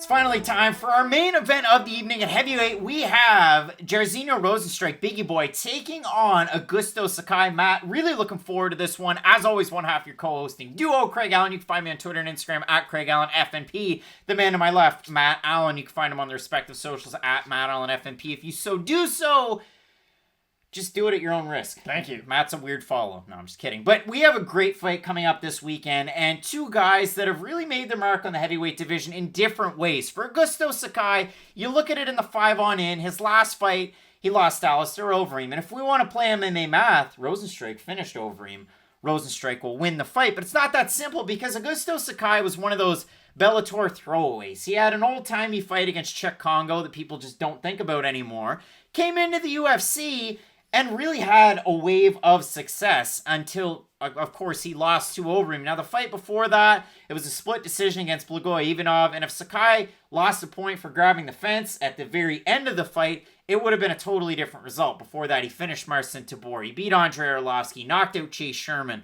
It's finally time for our main event of the evening at heavyweight. We have Jairzinho Rozenstruik, Bigi Boy, taking on Augusto Sakai. Matt, really looking forward to this one. As always, one half your co-hosting duo, Craig Allen. You can find me on Twitter and Instagram at Craig Allen FNP. The man to my left, Matt Allen. You can find him on the respective socials at Matt Allen FNP. If you so do so, just do it at your own risk. Thank you. Matt's a weird follow. No, I'm just kidding. But we have a great fight coming up this weekend, and two guys that have really made their mark on the heavyweight division in different ways. For Augusto Sakai, you look at it in the 5-on-in. His last fight, he lost Alistair over him. And if we want to play MMA math, Rozenstruik finished over him. Rozenstruik will win the fight. But it's not that simple because Augusto Sakai was one of those Bellator throwaways. He had an old-timey fight against Czech Congo that people just don't think about anymore. Came into the UFC and really had a wave of success until, of course, he lost to over him. Now, the fight before that, it was a split decision against Blagoy Ivanov, and if Sakai lost a point for grabbing the fence at the very end of the fight, it would have been a totally different result. Before that, he finished Marcin Tybura. He beat Andrei Arlovski, knocked out Chase Sherman.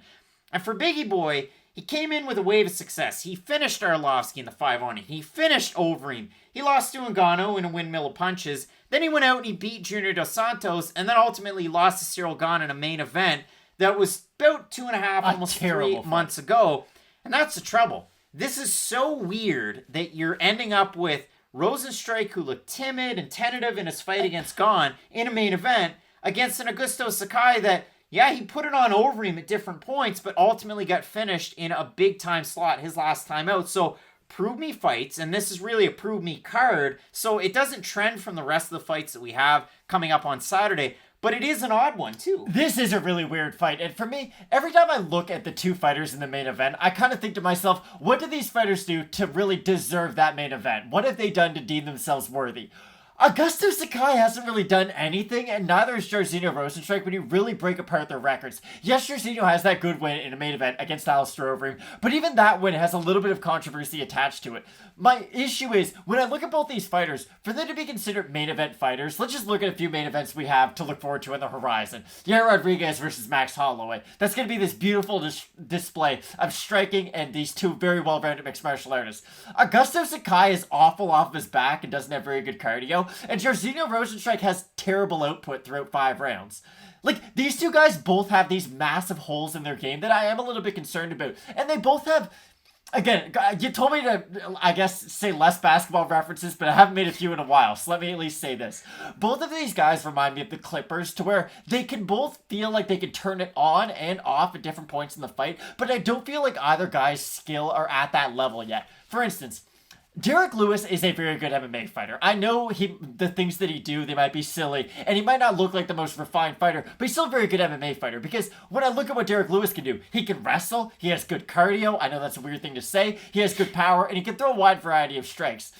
And for Bigi Boy, he came in with a wave of success. He finished Arlovski in the 5-on-1. He finished over him. He lost to Ngannou in a windmill of punches. Then he went out and he beat Junior Dos Santos, and then ultimately lost to Cyril Gane in a main event that was about 2.5, almost 3 months ago. And that's the trouble. This is so weird that you're ending up with Rozenstruik, who looked timid and tentative in his fight against Gane in a main event, against an Augusto Sakai that, yeah, he put it on over him at different points, but ultimately got finished in a big-time slot his last time out. So, prove me fights, and this is really a prove me card, so it doesn't trend from the rest of the fights that we have coming up on Saturday, but it is an odd one too. This is a really weird fight, and for me, every time I look at the two fighters in the main event, I kind of think to myself, what do these fighters do to really deserve that main event? What have they done to deem themselves worthy? Augusto Sakai hasn't really done anything, and neither is Jairzinho Rozenstruik when you really break apart their records. Yes, Jairzinho has that good win in a main event against Alistair Overeem, but even that win has a little bit of controversy attached to it. My issue is, when I look at both these fighters, for them to be considered main event fighters, let's just look at a few main events we have to look forward to on the horizon. Yair Rodriguez versus Max Holloway. That's going to be this beautiful display of striking and these two very well-rounded mixed martial artists. Augusto Sakai is awful off of his back and doesn't have very good cardio, and Jairzinho Rozenstruik has terrible output throughout 5 rounds. Like, these two guys both have these massive holes in their game that I am a little bit concerned about. And they both have, again, you told me to, I guess, say less basketball references, but I haven't made a few in a while, so let me at least say this. Both of these guys remind me of the Clippers, to where they can both feel like they can turn it on and off at different points in the fight, but I don't feel like either guy's skill are at that level yet. For instance, Derek Lewis is a very good MMA fighter. I know the things that he do, they might be silly, and he might not look like the most refined fighter, but he's still a very good MMA fighter, because when I look at what Derek Lewis can do, he can wrestle, he has good cardio, I know that's a weird thing to say, he has good power, and he can throw a wide variety of strikes.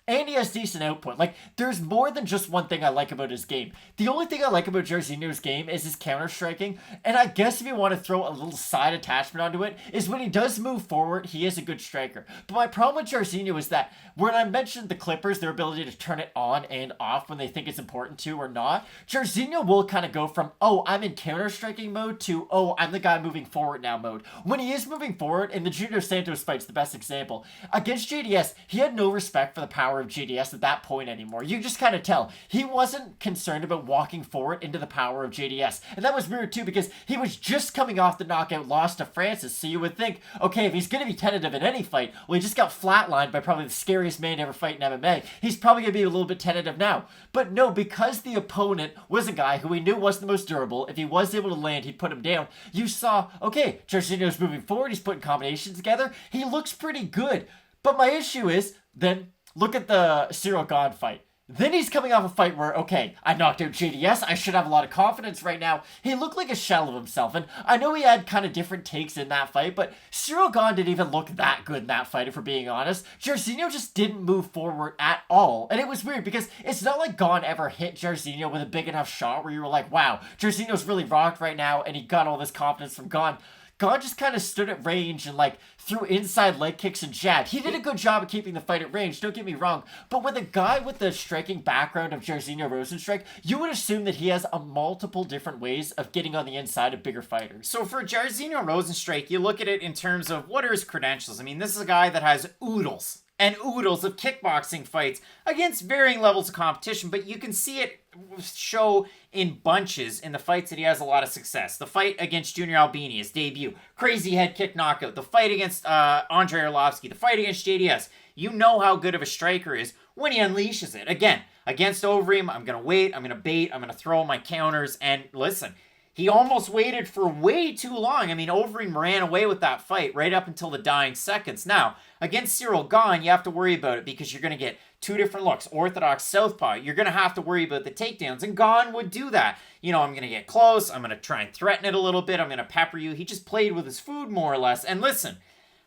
And he has decent output. Like, there's more than just one thing I like about his game. The only thing I like about Jairzinho's game is his counter-striking, and I guess if you want to throw a little side attachment onto it, is when he does move forward, he is a good striker. But my problem with Jairzinho is that, when I mentioned the Clippers, their ability to turn it on and off when they think it's important to or not, Jairzinho will kind of go from, oh, I'm in counter-striking mode, to, oh, I'm the guy moving forward now mode. When he is moving forward, and the Junior Santos fight's the best example, against JDS, he had no respect for the power of JDS at that point anymore. You just kind of tell. He wasn't concerned about walking forward into the power of JDS. And that was weird too, because he was just coming off the knockout loss to Francis, so you would think, okay, if he's going to be tentative in any fight, well, he just got flatlined by probably the scariest man to ever fight in MMA. He's probably going to be a little bit tentative now. But no, because the opponent was a guy who we knew wasn't the most durable, if he was able to land, he'd put him down. You saw, okay, Jairzinho's moving forward, he's putting combinations together, he looks pretty good. But my issue is, then, look at the Cyril Gane fight. Then he's coming off a fight where, okay, I knocked out JDS, I should have a lot of confidence right now. He looked like a shell of himself, and I know he had kind of different takes in that fight, but Cyril Gane didn't even look that good in that fight, if we're being honest. Jairzinho just didn't move forward at all, and it was weird, because it's not like Gane ever hit Jairzinho with a big enough shot where you were like, wow, Jairzinho's really rocked right now, and he got all this confidence from Gane. Gane just kind of stood at range and like threw inside leg kicks and jabbed. He did a good job of keeping the fight at range, don't get me wrong. But with a guy with the striking background of Jairzinho Rozenstruik, you would assume that he has a multiple different ways of getting on the inside of bigger fighters. So for Jairzinho Rozenstruik, you look at it in terms of what are his credentials. I mean, this is a guy that has oodles and oodles of kickboxing fights against varying levels of competition, but you can see it show in bunches in the fights that he has a lot of success. The fight against Junior Albini, his debut, crazy head kick knockout. The fight against Andrei Arlovsky, the fight against JDS. You know how good of a striker is when he unleashes it. Again, against Overeem, I'm going to wait, I'm going to bait, I'm going to throw my counters, and listen, he almost waited for way too long. I mean, Overeem ran away with that fight right up until the dying seconds. Now, against Cyril Gane, you have to worry about it because you're going to get two different looks. Orthodox, southpaw. You're going to have to worry about the takedowns, and Gane would do that. You know, I'm going to get close. I'm going to try and threaten it a little bit. I'm going to pepper you. He just played with his food more or less. And listen,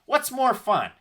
what's more fun?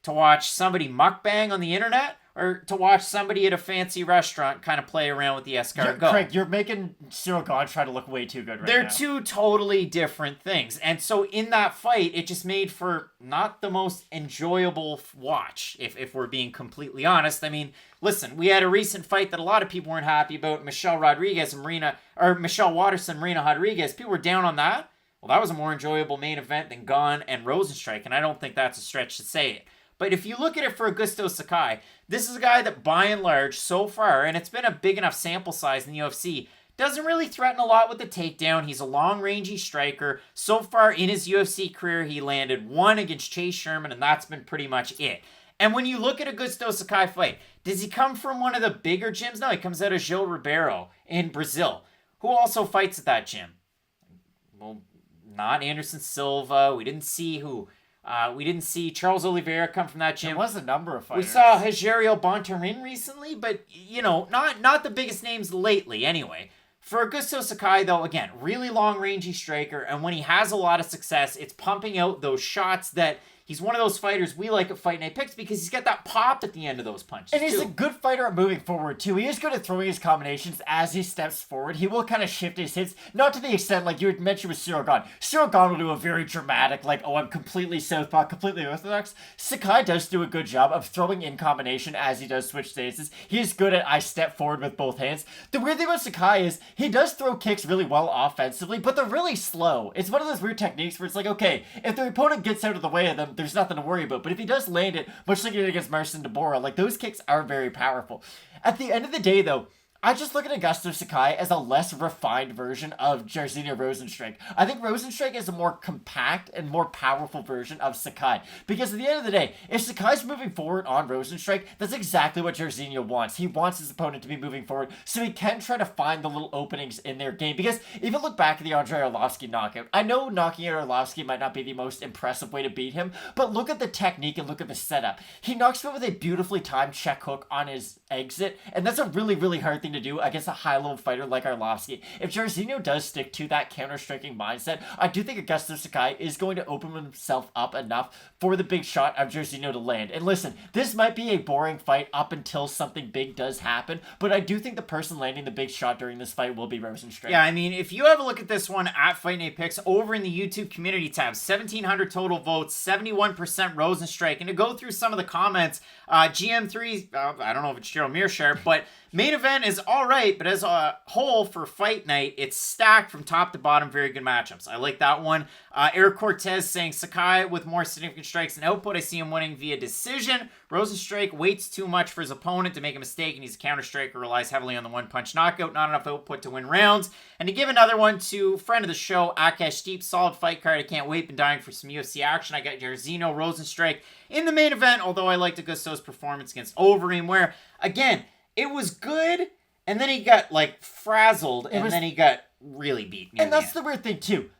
To watch somebody mukbang on the internet, or to watch somebody at a fancy restaurant kind of play around with the escargot? Craig, you're making Cyril Gane try to look way too good right now. They're two totally different things. And so in that fight, it just made for not the most enjoyable watch, if we're being completely honest. I mean, listen, we had a recent fight that a lot of people weren't happy about, Michelle Watterson, Marina Rodriguez. People were down on that. Well, that was a more enjoyable main event than Gane and Rozenstruik, and I don't think that's a stretch to say it. But if you look at it for Augusto Sakai, this is a guy that by and large, so far, and it's been a big enough sample size in the UFC, doesn't really threaten a lot with the takedown. He's a long-rangey striker. So far in his UFC career, he landed one against Chase Sherman, and that's been pretty much it. And when you look at Augusto Sakai fight, does he come from one of the bigger gyms? No, he comes out of Gil Ribeiro in Brazil, who also fights at that gym. Well, not Anderson Silva. We didn't see Charles Oliveira come from that gym. There was a number of fighters. We saw Rogerio Bontorin recently, but, you know, not the biggest names lately anyway. For Augusto Sakai, though, again, really long-rangey striker, and when he has a lot of success, it's pumping out those shots that he's one of those fighters we like at Fight Night Picks because he's got that pop at the end of those punches, and he's a good fighter at moving forward, too. He is good at throwing his combinations as he steps forward. He will kind of shift his hits, not to the extent like you had mentioned with Cyril Gane. Cyril Gane will do a very dramatic, like, oh, I'm completely southpaw, completely orthodox. Sakai does do a good job of throwing in combination as he does switch stances. He is good at I step forward with both hands. The weird thing about Sakai is he does throw kicks really well offensively, but they're really slow. It's one of those weird techniques where it's like, okay, if the opponent gets out of the way of them, there's nothing to worry about. But if he does land it, much like he did against Marcin Tybura, like those kicks are very powerful. At the end of the day, though, I just look at Augusto Sakai as a less refined version of Jairzinho Rozenstruik. I think Rozenstruik is a more compact and more powerful version of Sakai. Because at the end of the day, if Sakai's moving forward on Rozenstruik, that's exactly what Jairzinho wants. He wants his opponent to be moving forward so he can try to find the little openings in their game. Because if you look back at the Andrei Arlovsky knockout, I know knocking out Arlovsky might not be the most impressive way to beat him, but look at the technique and look at the setup. He knocks him out with a beautifully timed check hook on his exit, and that's a really, really hard thing to do against a high-level fighter like Arlovsky. If Jairzinho does stick to that counter-striking mindset, I do think Augusto Sakai is going to open himself up enough for the big shot of Jairzinho to land. And listen, this might be a boring fight up until something big does happen, but I do think the person landing the big shot during this fight will be Rozenstruik. Yeah, I mean, if you have a look at this one at Fight Night Picks over in the YouTube community tab, 1,700 total votes, 71% Rozenstruik. And to go through some of the comments, GM3, I don't know if it's Gerald Mearshart, but main event is all right, but as a whole for Fight Night, it's stacked from top to bottom. Very good matchups. I like that one. Eric Cortez saying Sakai with more significant strikes and output. I see him winning via decision. Rozenstruik waits too much for his opponent to make a mistake, and he's a counter striker, relies heavily on the one-punch knockout. Not enough output to win rounds. And to give another one to friend of the show, Akash Deep, solid fight card. I can't wait. Been dying for some UFC action. I got Jairzinho Rozenstruik in the main event, although I liked Augusto's performance against Overeem, where, again, it was good, and then he got, like, frazzled, and then he got really beat. And that's the weird thing, too.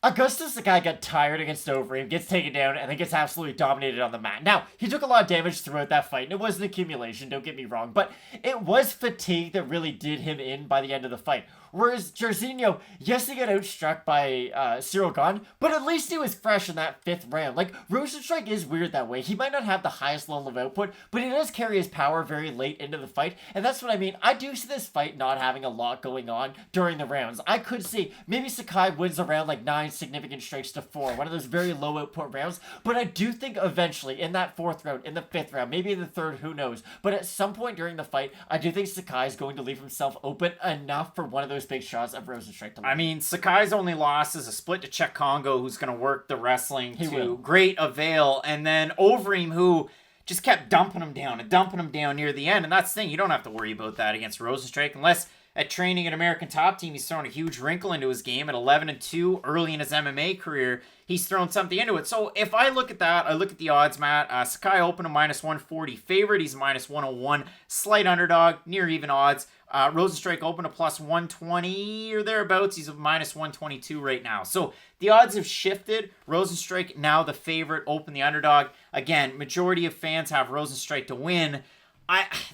Augusto Sakai got tired against Overeem, gets taken down, and then gets absolutely dominated on the mat. Now, he took a lot of damage throughout that fight, and it was an accumulation, don't get me wrong, but it was fatigue that really did him in by the end of the fight. Whereas Jairzinho, yes, he got outstruck by Cyril Gane, but at least he was fresh in that 5th round. Like, Rozenstruik is weird that way. He might not have the highest level of output, but he does carry his power very late into the fight, and that's what I mean. I do see this fight not having a lot going on during the rounds. I could see maybe Sakai wins around like 9 significant strikes to 4, one of those very low output rounds, but I do think eventually in that 4th round, in the 5th round, maybe in the 3rd, who knows, but at some point during the fight, I do think Sakai is going to leave himself open enough for one of those big shots of Rozenstruik to win. I mean, Sakai's only loss is a split to Czech Congo, who's going to work the wrestling to great avail, and then Overeem, who just kept dumping him down and dumping him down near the end. And that's the thing, you don't have to worry about that against Rozenstruik unless at training at American Top Team he's thrown a huge wrinkle into his game at 11-2 early in his MMA career. He's thrown something into it. So if I look at that, I look at the odds, Matt. Sakai opened a -140 favorite. He's -101, slight underdog, near even odds. Rozenstruik opened a +120 or thereabouts. He's a -122 right now. So the odds have shifted. Rozenstruik now the favorite, open the underdog. Again, majority of fans have Rozenstruik to win.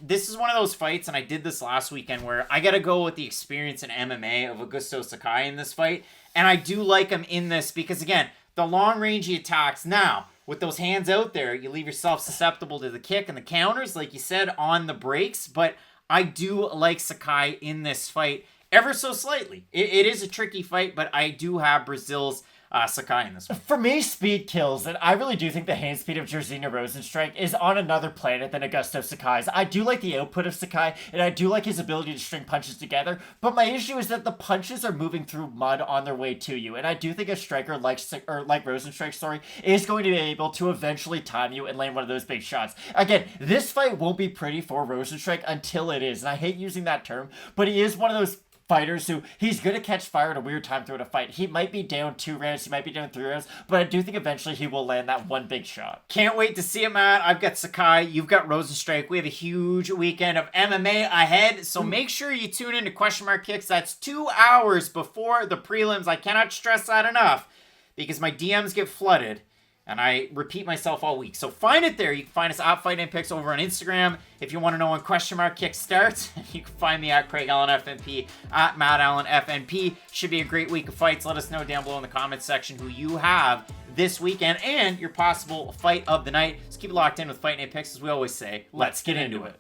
This is one of those fights, and I did this last weekend, where I got to go with the experience in MMA of Augusto Sakai in this fight. And I do like him in this because, again, the long-range attacks. Now, with those hands out there, you leave yourself susceptible to the kick and the counters, like you said, on the breaks. But I do like Sakai in this fight ever so slightly. It is a tricky fight, but I do have Brazil's Sakai in this one. For me, speed kills, and I really do think the hand speed of Jairzinho Rozenstruik is on another planet than Augusto Sakai's. I do like the output of Sakai, and I do like his ability to string punches together, but my issue is that the punches are moving through mud on their way to you, and I do think a striker like Rozenstruik, is going to be able to eventually time you and land one of those big shots. Again, this fight won't be pretty for Rozenstruik until it is, and I hate using that term, but he is one of those fighters who he's going to catch fire at a weird time throughout a fight. He might be down 2 rounds, he might be down 3 rounds, but I do think eventually he will land that one big shot. Can't wait to see it, Matt. I've got Sakai, you've got Rozenstruik. We have a huge weekend of MMA ahead, so make sure you tune in to Question Mark Kicks. That's 2 hours before the prelims. I cannot stress that enough because my DMs get flooded. And I repeat myself all week. So find it there. You can find us at Fight Night Picks over on Instagram. If you want to know when Question Mark Kick starts, you can find me at Craig Allen FNP, at Matt Allen FNP. Should be a great week of fights. Let us know down below in the comments section who you have this weekend and your possible fight of the night. Just keep it locked in with Fight Night Picks. As we always say, let's get into it.